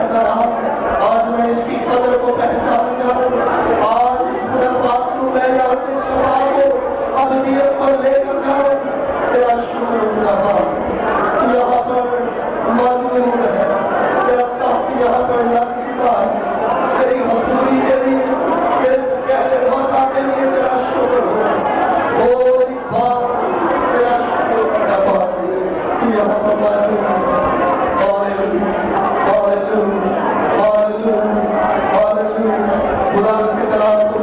आज मैं इसकी कदर को पहचान कर आज खुदा पाक Oh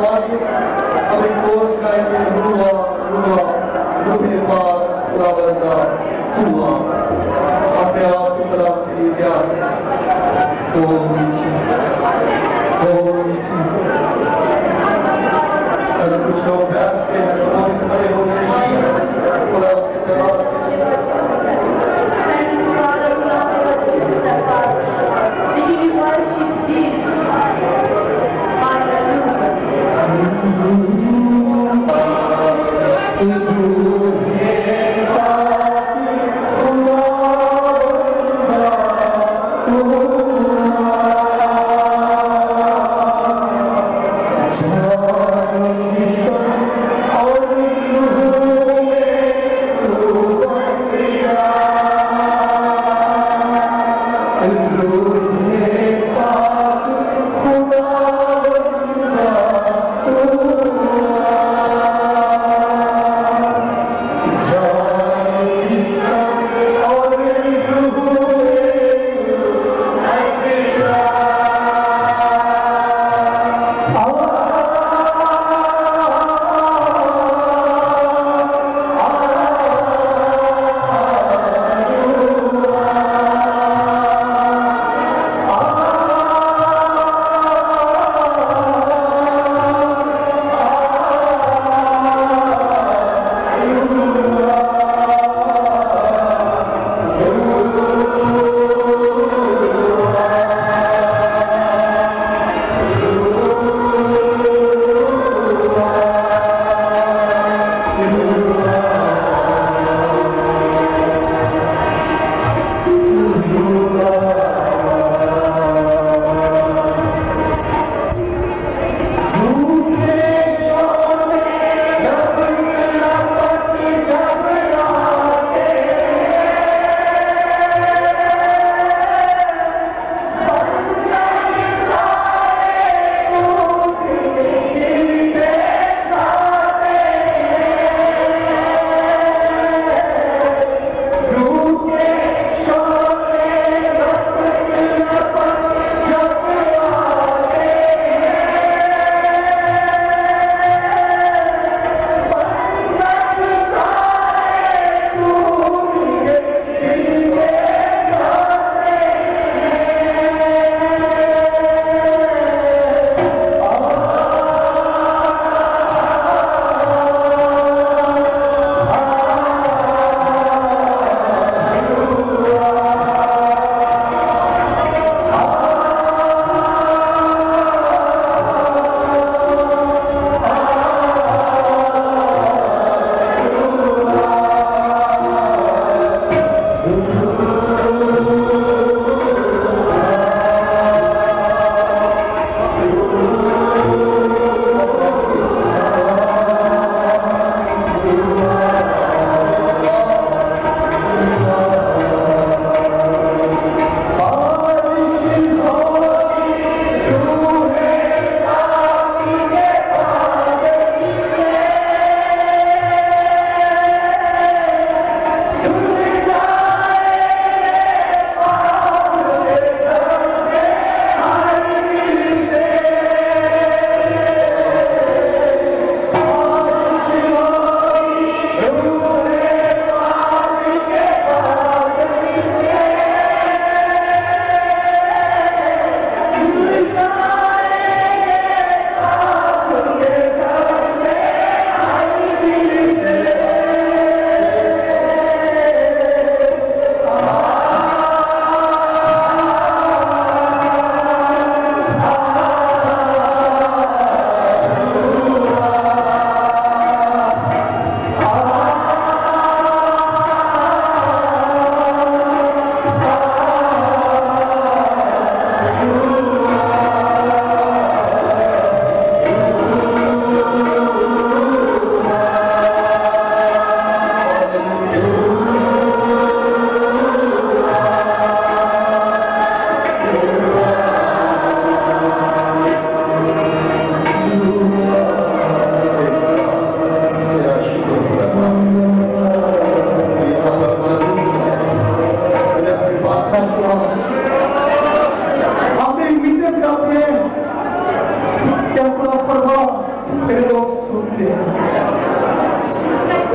तेरे लोग सुनते हैं,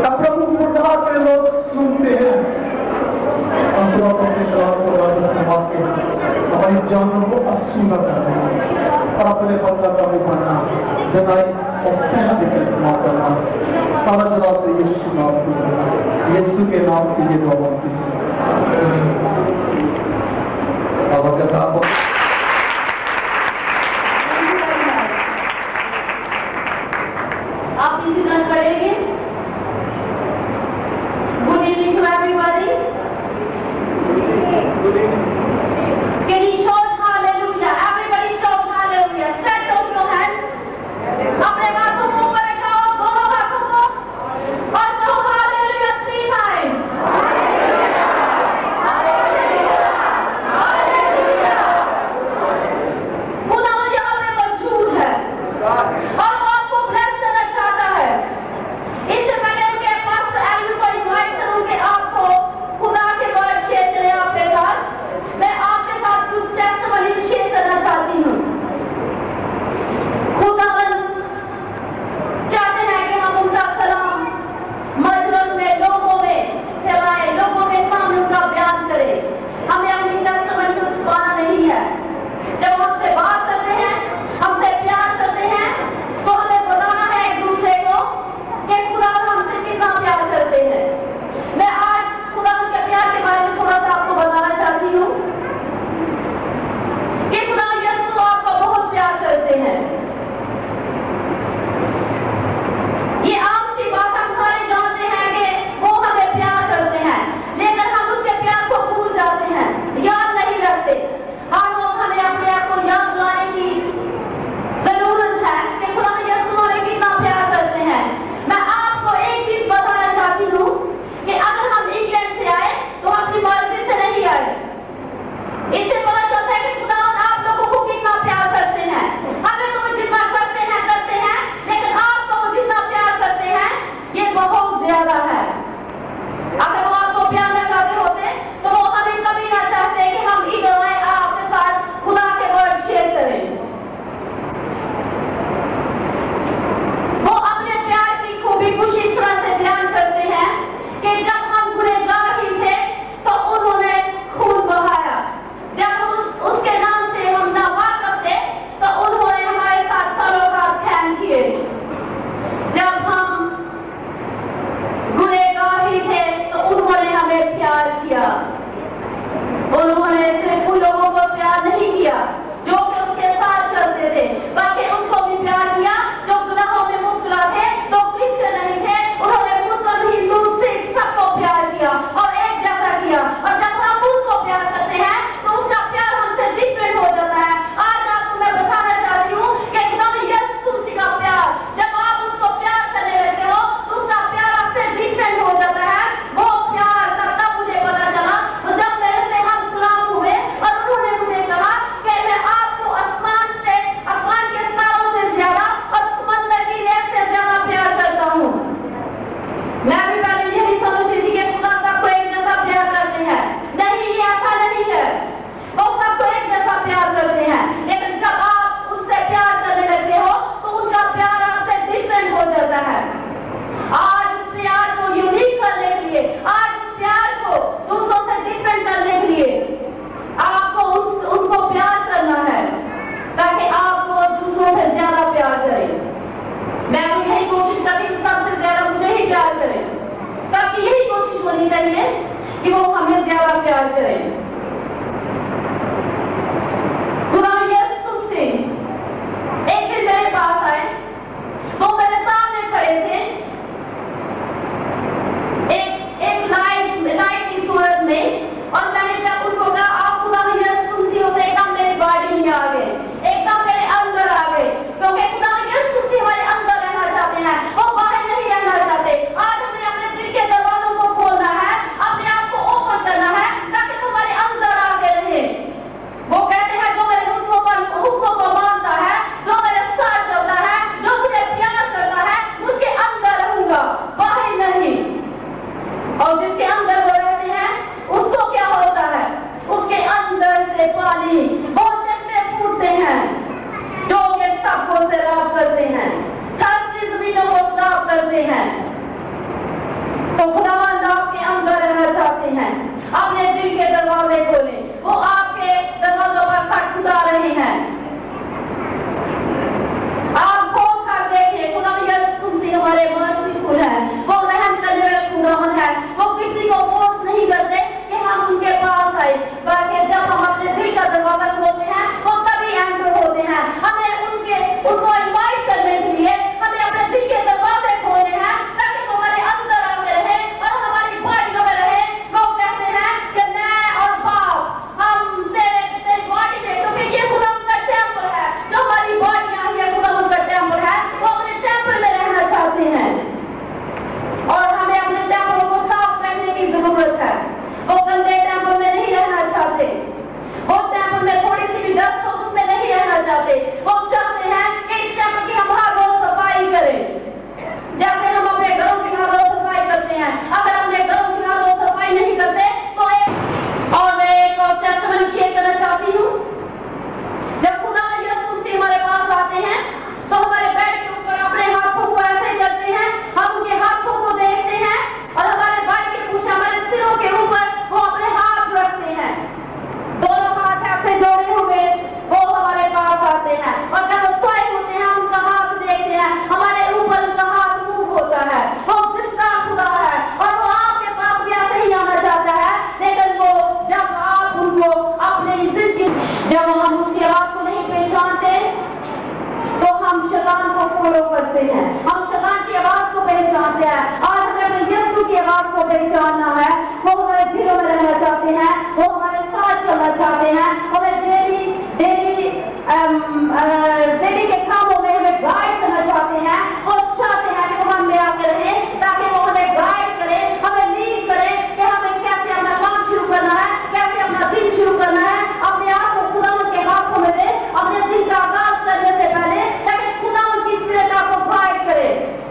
तब प्रभु खुदा के लोग सुनते हैं। हम तो अपने कलाम को राजा करवा के हमारी जानों को असूला करना और अपने बंदा का भी बनना, जनाई और पहले का इस्तेमाल करना। सारा जवाब तो यीशु नाम को, यीशु के नाम से ये दुआ मांगते हैं। अब अगर आप इसी तरह पढ़ेंगे। Good evening to everybody. Can you shout hallelujah? Everybody shout hallelujah. Stretch out your hands. अपने हाथों को ऊपर उठाओ, दोनों हाथों को, और कहो hallelujah 3 times. खुदा यहाँ पे मौजूद है और वो आपको ब्लेस करना चाहता है। फॉलो करते हैं, हम शैतान की आवाज को पहचानते हैं। आज हमें अपने यीशु की आवाज को पहचानना है। वो हमारे दिलों में रहना चाहते हैं, वो हमारे साथ चलना चाहते हैं, हमें डेली के कामों में हमें गाइड करना चाहते हैं और चाहते हैं कि वो हम में आके रहे, ताकि वो हमें गाइड करे, हमें लीड करे कि हमें कैसे अपना काम शुरू करना है, कैसे अपना दिन शुरू करना है। अपने आप को खुदावंद के हाथों में दे अपने दिन का आगाज करने से पहले, ताकि खुदावंद की स्पिरिट आपको गाइड करे।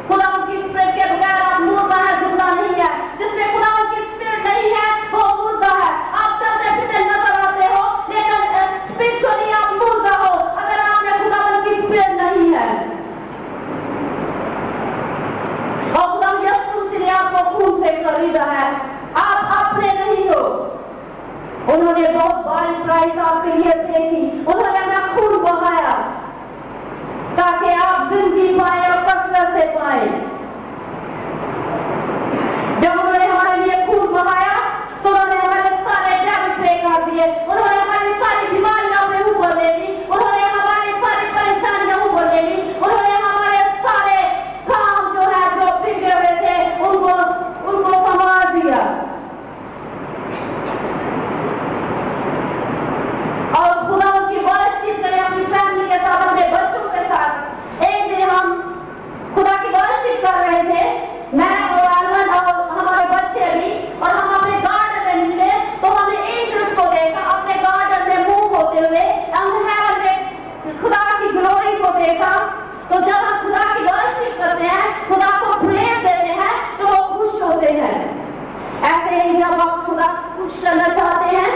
खुदावंद की स्पिरिट के बगैर आप मुर्दा है, जिंदा नहीं है। जिसमें खुदावंद की स्पिरिट नहीं है वो मुर्दा है। आप चलते फिरते नजर आते हो लेकिन स्पिरिचुअली आप मुर्दा हो, अगर आप में खुदावंद की स्पिरिट नहीं है। और खुदावंद यीशु ने आपको खून से खरीदा है, आप अपने नहीं हो। उन्होंने बहुत बड़ी प्राइस आपके लिए पे की, उन्होंने अपना खून बहाया ताकि आप जिंदगी पाए और कसरत से पाए। जब उन्होंने हमारे लिए खून बहाया तो उन्होंने हमारे सारे डेबिट पे कर दिए, उन्होंने हमारी सारी बीमारियां अपने ऊपर ले ली, उन्होंने हमारी सारी परेशानियां ऊपर ले ली, उन्होंने हमारे सारे काम जो है जो बिगड़े हुए थे उनको संभाल दिया। और खुदा की वर्शिप करें अपनी फैमिली के साथ, अपने बच्चों के साथ। एक दिन हम खुदा की वर्शिप कर रहे थे, मैं और अरमान और हमारे बच्चे भी, और हम अपने गार्डन में निकले तो हमने एंजल्स को देखा अपने गार्डन में मूव होते हुए। हम हेवन में खुदा की ग्लोरी को देखा। तो जब हम खुदा की वर्शिप करते हैं, खुदा को प्रेज देते हैं, तो वो खुश होते हैं। ऐसे ही जब आप खुदा को खुश करना चाहते हैं,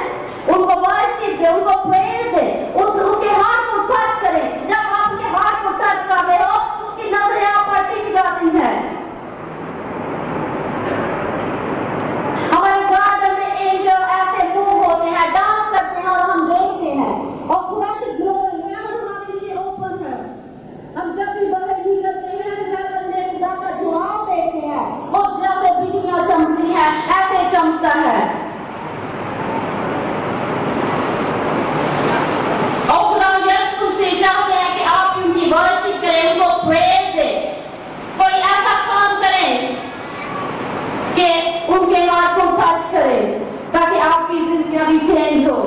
उनको वर्शिप दे, उनको प्रेज दे, उसके हाथ को टच करें। जब आप उनके हाथ को टच करते हो उसकी नजरें आप पर टिक जाती हैं। हमारे गार्डन में एंजल ऐसे मूव होते हैं, डांस करते हैं और हम देखते हैं। और खुदा की ग्लोरी हमारे लिए ओपन है। हम जब भी बाहर निकलते हैं हेवन में खुदा का जुड़ाव देखते हैं, और जैसे बिजलियां चमकती हैं ऐसे चमकता है। और खुदा यीशु से चाहते हैं कि आप उनकी वर्शिप करें, उनको प्रेज दें। कोई ऐसा काम करें कि उनके हाथ को टच करें, ताकि आपकी जिंदगी भी चेंज हो।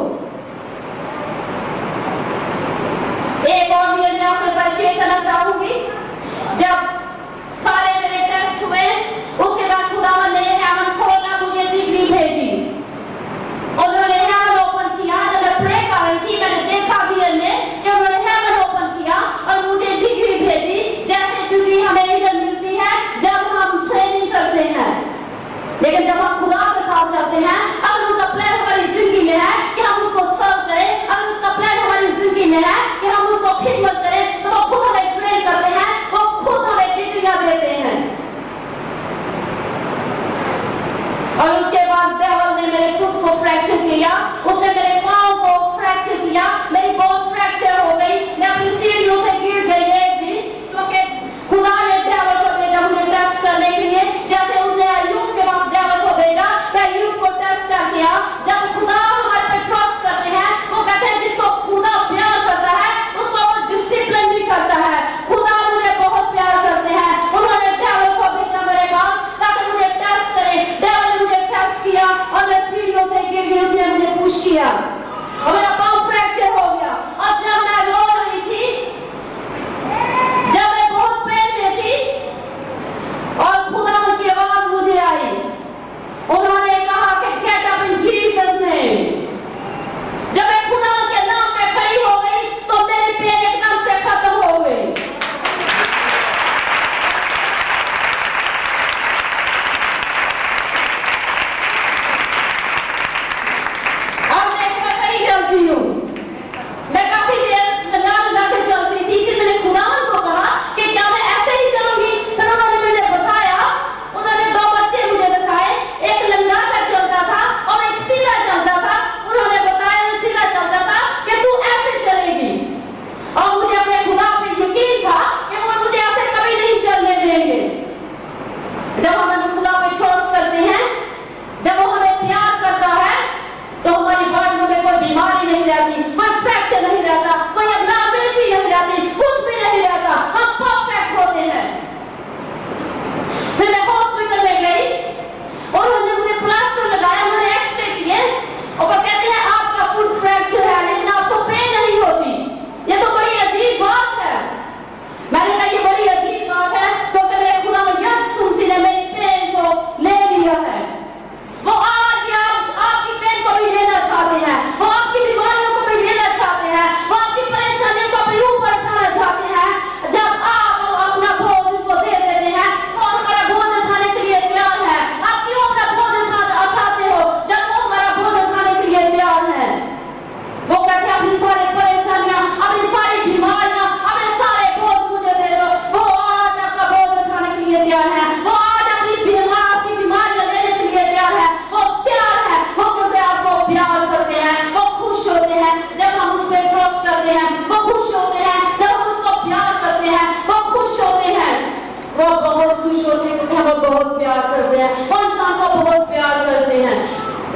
एक और भी मैं आपके साथ शेयर करना चाहूंगी। जब सारे मेरे टेस्ट हुए उसके बाद खुदावंद ने हेवन खोला, मुझे डिग्री भेजी। उन्होंने हेवन ओपन किया। जब मैं प्रे कर रही थी मैंने देखा भी में कि उन्होंने हेवन ओपन किया और मुझे डिग्री भेजी। जैसे डिग्री हमें इधर मिलती है जब हम ट्रेनिंग करते हैं, लेकिन जब हम खुदा के साथ चलते हैं, अगर उसका प्लान हमारी जिंदगी में है कि हम उसको सर्व करें, अगर उसका प्लान हमारी जिंदगी में है कि हम उसको खिदमत करें, तो वो खुद हमें ट्रेन कर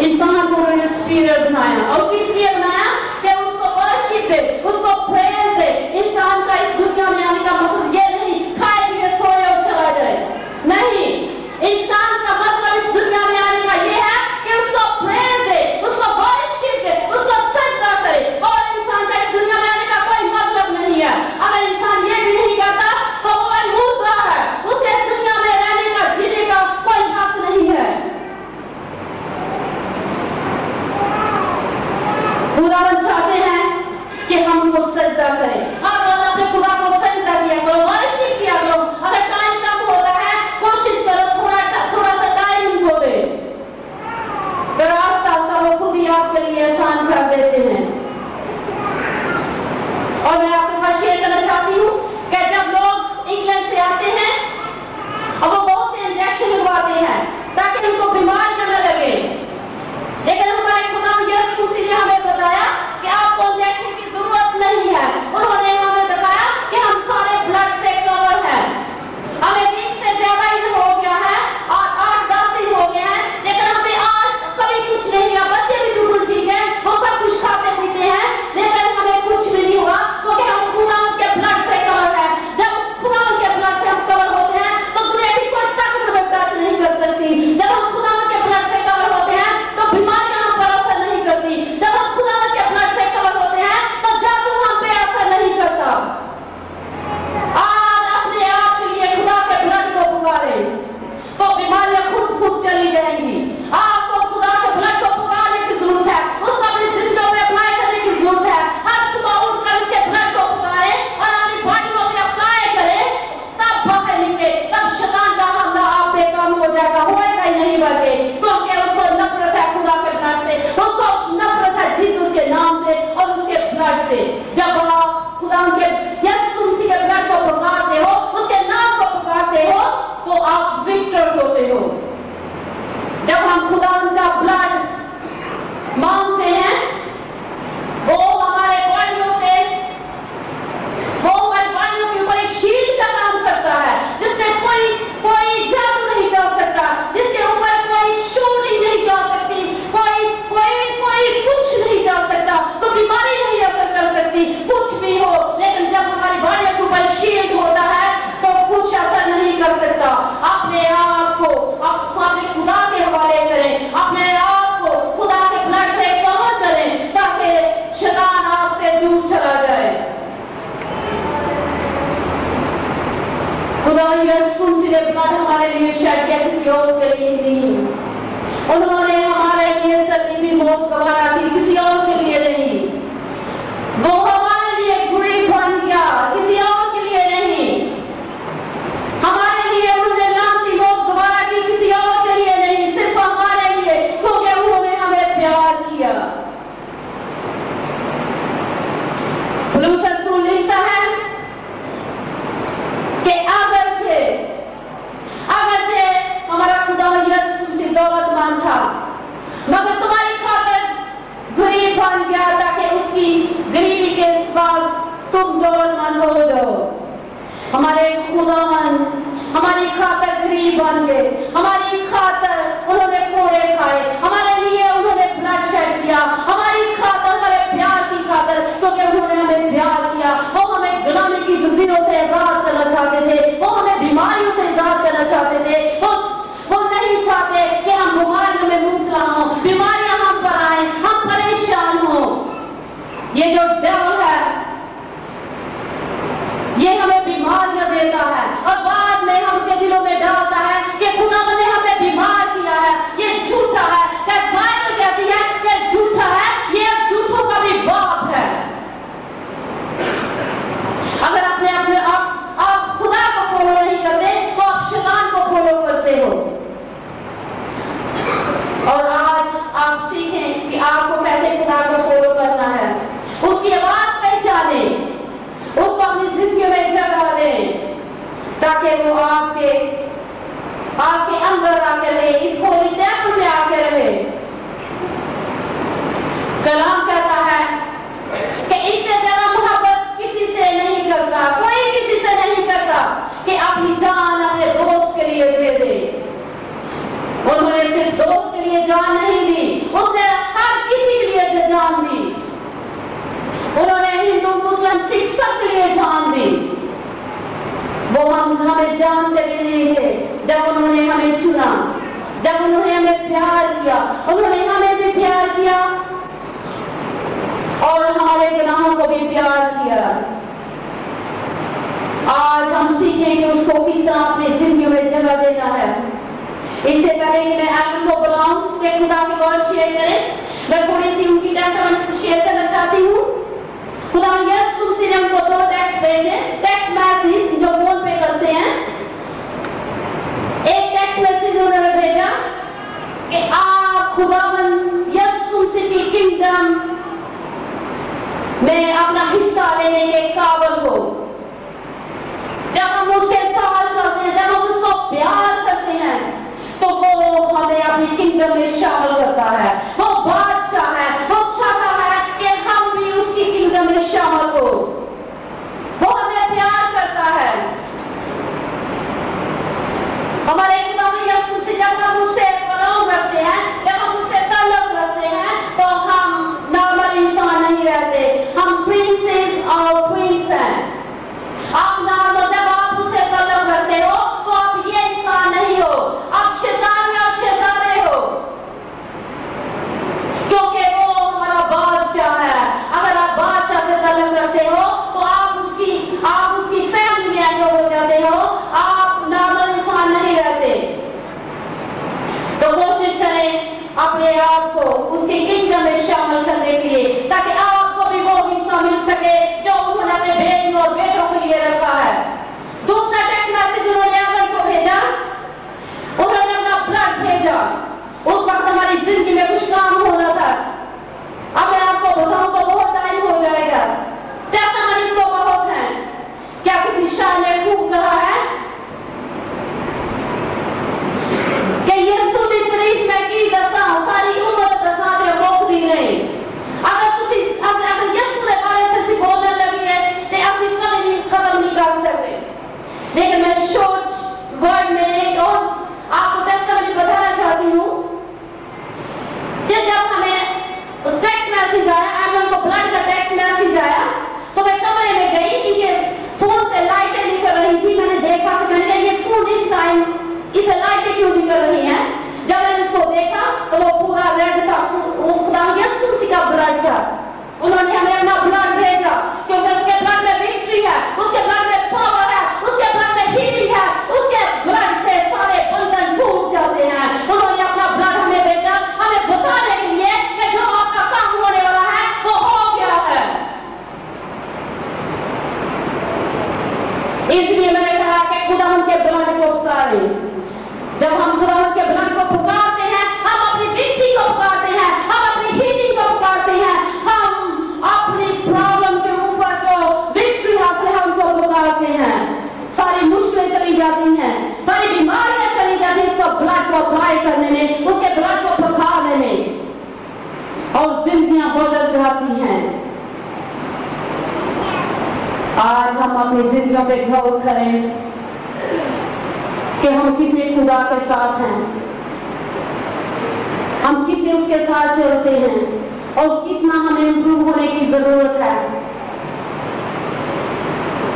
इंसान को उन्होंने स्पिरिट बनाया, और किस लिए बनाया? कि उसको वर्शिप दे, उसको प्रेज दे। इंसान का इस दुनिया में आने का मतलब ये नहीं खाए पिए सोए और चला जाए, नहीं। इंसान का मतलब इस दुनिया में आने का ये है कि उसको प्रेज दे, उसको वर्शिप दे, उसको सजदा करे। और इंसान का इस दुनिया में आने का कोई मतलब नहीं है। अगर इंसान ये भी नहीं करता तो वो मुर्दा है, उसे इस दुनिया में रहने का, जीने का कोई हक नहीं है। खुदावन चाहते हैं कि हम उनको सजदा करें। हर रोज अपने खुदा को सजदा किया करो, वर्शिप किया करो। अगर टाइम कम होता है, कोशिश करो थोड़ा सा टाइम उनको दे, तो रास्ता वो खुद ही आपके लिए आसान कर देते हैं। और मैं आपके साथ शेयर करना चाहती हूँ कि जब लोग इंग्लैंड से आते हैं और वो बहुत से इंजेक्शन लगवाते हैं ताकि उनको बीमार करने लगे, लेकिन हमारे खुदा यीशु मसीह ने हमें बताया कि आपको इंजेक्शन की जरूरत नहीं है। उन्होंने हमें बताया कि हम सारे ब्लड से कवर हैं। हमें 20 से ज्यादा ही हो गया है और 8-10 दिन हो गए हैं, लेकिन हमें आज कभी कुछ नहीं हुआ। बच्चे भी बिल्कुल ठीक है, वो सब कुछ खाते पीते हैं, लेकिन हमें कुछ भी नहीं हुआ क्योंकि हम खुदा के ब्लड से कवर है। जब खुदा के ब्लड से हम कवर होते हैं तो दुनिया की कोई ताकत हमें टच नहीं कर सकती। जब हम खुदा के ब्लड से कवर होते हैं तो बीमारियां हम पर असर नहीं करती। जब हम खुदा के ब्लड से कवर होते हैं तो जादू हम पे असर नहीं करता। आज अपने आप के लिए खुदा के ब्लड को पुकारे तो बीमारियां खुद चली जाएंगी। आपको खुदा के ब्लड को पुकारने की जरूरत है, उसको अपनी जिंदगी में अप्लाई करने की जरूरत है। हर सुबह उठकर उसके ब्लड को पुकारे और अपनी बॉडियों में अप्लाई करे, तब बाहर निकले, तब शैतान का हमला आप पे कम हो जाएगा, होएगा ही नहीं बल्कि, क्योंकि उसको नफरत है खुदा के ब्लड से, उसको नफरत है जीसस के नाम से और उसके ब्लड से। जब आप खुदा के यीशु मसीह के ब्लड को पुकारते हो, उसके नाम को पुकारते हो, तो आप विक्टर होते हो। जब हम खुदा का ब्लड मांगते हैं, वो हमारे बॉडियों पे, वो हमारी बॉडियों के ऊपर एक शील्ड का काम करता है, जिसमें कोई जादू नहीं चल सकता, जिसके ऊपर कोई शूटिंग नहीं चल सकती, कोई कुछ नहीं चल सकता, तो बीमारी नहीं असर कर सकती, कुछ भी हो। लेकिन जब हमारी बॉडी के ऊपर शील्ड होता है तो कुछ असर नहीं कर सकता। अपने आप को अपने खुदा के हवाले करें, अपने आप को खुदा के ब्लड से कवर करें ताकि शैतान आपसे दूर चला जाए। खुदा यीशु मसीह ने ब्लड हमारे लिए शेड किया, किसी और के लिए नहीं। उन्होंने हमारे लिए सलीबी मौत गवारा की, किसी और के लिए नहीं। वो हमारे लिए गुड़ी बन गया, किसी और के लिए नहीं। हमारे लिए उन्होंने लांती मौत गवारा की, किसी और के लिए नहीं, सिर्फ हमारे लिए, क्योंकि उन्होंने हमें प्यार किया। पौलुस रसूल लिखता है कि अगरचे हमारा खुदा यीशु मसीह दौलतमंद था, मगर तुम्हारी खातिर गरीब बन गया ताकि उसकी गरीबी के बाद तुम दौलतमंद हो जाओ। हमारे खुदावन हमारी खातिर गरीब बन गए, हमारी खातिर उन्होंने कोड़े खाए, हमारे लिए उन्होंने ब्लड शेड किया, हमारी खातिर, हमारे प्यार की खातिर, क्योंकि उन्होंने हमें प्यार किया। वो हमें गुलामी की जंजीरों से आजाद करना चाहते थे, वो हमें बीमारियों से आजाद करना चाहते थे। वो नहीं चाहते कि हम बीमारियों में मुब्तला हों, बीमारियां हम पर आए, हम परेशान हों। ये जो डेविल है ये हमें बीमारियां देता है और बाद में हमके दिलों में डालता है कि खुदा ने हमें बीमार किया है। ये झूठा है, बाइबल कहती है कि झूठा है, ये झूठों का भी बाप है। अगर अपने आप खुदा को फॉलो नहीं करते तो आप शैतान को फॉलो करते हो। और आज आप सीखें कि आपको कैसे खुदा को फॉलो करना है, उसकी आवाज पहचाने, उसको अपनी जिंदगी में जगह दें ताकि वो आपके अंदर आके रहे, इस होली टेम्पल में आके रहे। कलाम कहता है कि इससे ज्यादा मोहब्बत किसी से नहीं करता, कोई किसी से नहीं करता कि अपनी जान अपने दोस्त के लिए दे दे। उन्होंने सिर्फ दोस्त के लिए जान नहीं दी, हम हमें जानते भी नहीं थे, जब उन्होंने हमें चुना, जब उन्होंने हमें प्यार किया, उन्होंने हमें भी प्यार किया और हमारे गुनाहों को भी प्यार किया। आज हम सीखेंगे उसको किस तरह अपनी जिंदगी में जगह देना है। इससे पहले कि मैं एडम को बुलाऊं कि खुदा की वर्ड शेयर करें, मैं थोड़ी सी उनकी टेस्ट शेयर करना चाहती हूँ। खुदा यीशु मसीह ने हमको 2 टेक्स्ट भेजे, टेक्स्ट मैसेज जो फोन पे करते हैं। एक टेक्स्ट मैसेज उन्होंने भेजा कि आप खुदावंद यीशु मसीह की किंगडम में अपना हिस्सा लेने के काबिल हो। जब हम उसके साथ चलते हैं, जब हम उसको प्यार करते हैं, तो वो हमें अपनी किंगडम में शामिल करता है। वो बादशाह है, वो चाहता है कि हम भी उसकी किंगडम में शामिल हो। वो हमें प्यार करता है। हमारे खुदावंद यीशु मसीह जब हम उससे प्यार रखते हैं, जब हम उससे ताल्लुक रखते हैं, तो हम नॉर्मल इंसान नहीं रहते, हम प्रिंसेस और प्रिंस हैं। आप नॉर्मल जब आप उससे ताल्लुक रखते हो तो आप ये इंसान नहीं हो, आप शैतान या शैताने हो, क्योंकि वो हमारा बादशाह है। अगर आप बादशाह से ताल्लुक रखते हो तो आप उसकी फैमिली में एंटर हो जाते हो, आप नॉर्मल इंसान नहीं रहते। तो कोशिश करें अपने आप को उसके किंगडम में शामिल करने के लिए, ताकि आपको भी वो हिस्सा मिल सके जो उन्होंने अपने बेटियों और बेटों के लिए रखा है। दूसरा टेक्स्ट मैसेज उन्होंने आदम को भेजा, उन्होंने अपना ब्लड भेजा। उस वक्त हमारी जिंदगी में कुछ काम होना था। अब मैं आपको बताऊं तो बहुत टाइम हो जाएगा। टेस्टामेंट तो बहुत है। क्या किसी शायर ने खूब कहा है कि यीशु दी तारीफ में की दसा सारी उम्र दसा ते मुक्ति नहीं। अगर यीशु के बारे में से बोलने लगी है तो आप कभी खत्म नहीं कर सकते। लेकिन मैं शॉर्ट वर्ड में एक और आपको टेस्टामेंट बताना चाहती हूँ। जब हमें टेक्स्ट मैसेज आया, एडम को ब्लड का टेक्स्ट मैसेज आया, तो मैं कमरे में गई क्योंकि फोन से लाइटें निकल रही थी। मैंने देखा कि मैंने ये फोन इस टाइम इसे लाइटें क्यों निकल रही हैं। जब मैंने इसको देखा तो वो पूरा रेड था, वो खुदा यीशु मसीह का ब्लड था। उन्होंने हमें अपना ब्लड भेजा क्योंकि उसके ब्लड में विक्ट्री है, उसके ब्लड में पावर है, उसके ब्लड में हीलिंग है, उसके ब्लड से सारे बंधन टूट जाते हैं। उन्होंने अपना ब्लड हमें भेजा, हमें बताने के लिए कि जो आपका काम होने वाला है वो हो गया है। इसलिए मैंने कहा कि खुदा उनके ब्लड को पुकारें। जब हम खुदा के ब्लड को पुकारते हैं, हम अपनी विक्ट्री को पुकारते हैं, हम अपनी हीलिंग को पुकारते हैं, हम अपनी प्रॉब्लम के ऊपर जो विक्ट्री हासिल है उनको पुकारते हैं। सारी मुश्किलें चली जाती हैं, सारी बीमारियां चली जाती हैं उसको ब्लड को अप्लाई करने में, उसके ब्लड को पुकारने में, और जिंदगियां बदल जाती हैं। आज हम अपनी जिंदगियों पे गौर करें कि हम कितने खुदा के साथ हैं, हम कितने उसके साथ चलते हैं और कितना हमें इंप्रूव होने की जरूरत है।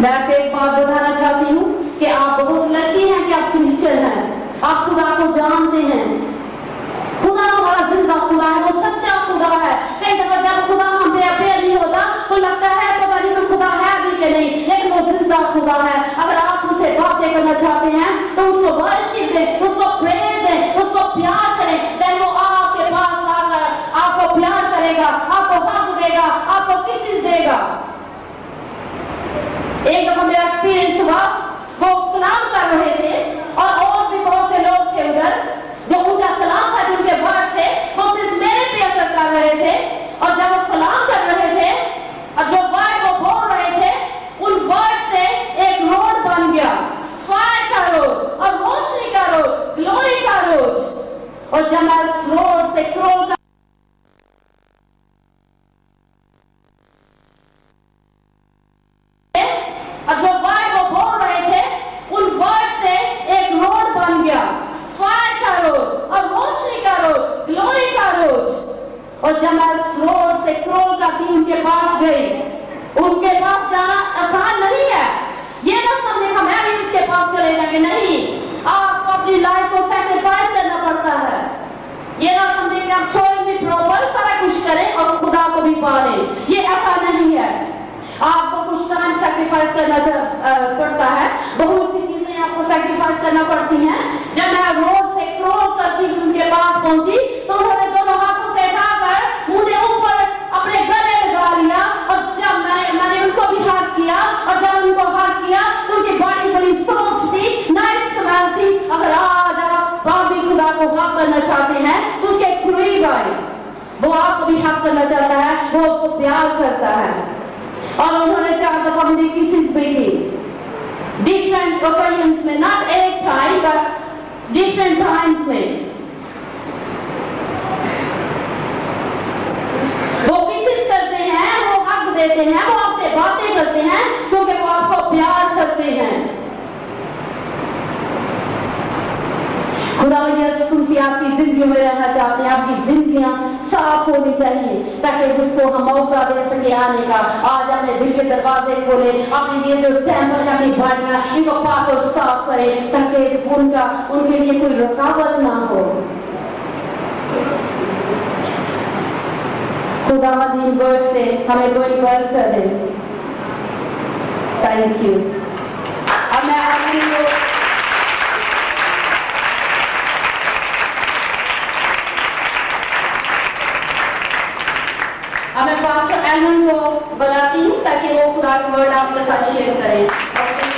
मैं आपको एक बात बताना चाहती हूँ कि आप बहुत लकी हैं कि आप क्रिश्चियन हैं, आप खुदा को जानते हैं। खुदा हमारा जिंदा खुदा है, वो सच्चा खुदा है। कई दफा जब खुदा हम पे अपेयर नहीं होता तो लगता है पता नहीं कोई खुदा है भी कि नहीं, लेकिन वो जिंदा खुदा है। अगर आप उसे बातें करना चाहते हैं तो उसको वर्शिप दें, उसको प्रेज दें, उसको प्यार करें, देन वो आपके पास आकर आपको प्यार करेगा, आपको हक देगा, आपको किसी देगा। एक दफा मेरा एक्सपीरियंस हुआ, वो कलाम कर रहे थे और भी बहुत से लोग थे उधर, जो उनका कलाम था, जिनके वर्ड थे वो सिर्फ मेरे पे असर कर रहे थे। और जब वो कलाम कर रहे थे और जो वर्ड वो बोल रहे थे, उन वर्ड से एक रोड बन गया, फायर का रोड और रोशनी का रोड, ग्लोरी का रोड। और जब मैं उस रोड से क्रोल का और जो वर्ड वो बोल रहे थे, उन वर्ड से एक रोड बन गया, फायर का रोड और रोशनी का रोड, ग्लोरी का रोड। और जब मैं उस रोड से क्रोल का टीम के पास गई, उनके पास जाना आसान नहीं है। ये ना समझे मैं भी उसके कि नहीं, आपको अपनी लाइफ को सैक्रिफाइस करना पड़ता है। ये ना समझे कि आप सोए भी प्रॉपर सारा कुछ करें और खुदा को भी पालें, ये ऐसा नहीं है। आपको कुछ टाइम सैक्रिफाइस करना पड़ता है, बहुत सी चीजें आपको सैक्रिफाइस करना पड़ती हैं। जब मैं रोड से क्रॉस करती हुई उनके पास पहुंची तो उन्होंने दोनों हाथों से उठाकर मुझे ऊपर अपने गले लगा लिया, और जब मैंने उनको भी हाथ किया, और जब उनको हाथ किया तो उनकी बॉडी बड़ी सॉफ्ट थी, नाइस स्मेल थी। अगर आज आप भी खुदा को हक करना चाहते हैं तो उसके करीब आए, वो आपको भी हक करना चाहता है, वो आपको प्यार करता है। और उन्होंने 4 दफा मुझे किसिस भी की, डिफरेंट ओकेजन्स में, नॉट एक टाइम बट डिफरेंट टाइम्स में। वो किसिस करते हैं, वो हक देते हैं, वो आपसे बातें करते हैं क्योंकि वो आपको प्यार करते हैं। खुदा यीशु आपकी जिंदगी में रहना चाहते हैं, आपकी जिंदगियां साफ होनी चाहिए ताकि उसको हम मौका दे सके आने का। आज अपने दिल के दरवाजे खोले, अपने ये जो टेम्पल अपनी बढ़ना इनको पाक और साफ करें ताकि उनके लिए कोई रुकावट ना हो। खुदा इन वर्ड से हमें बड़ी बरकत दे। Thank you. अब मैं पास्टर एलन को बुलाती हूँ ताकि वो खुदा के वर्ड आपके साथ शेयर करें।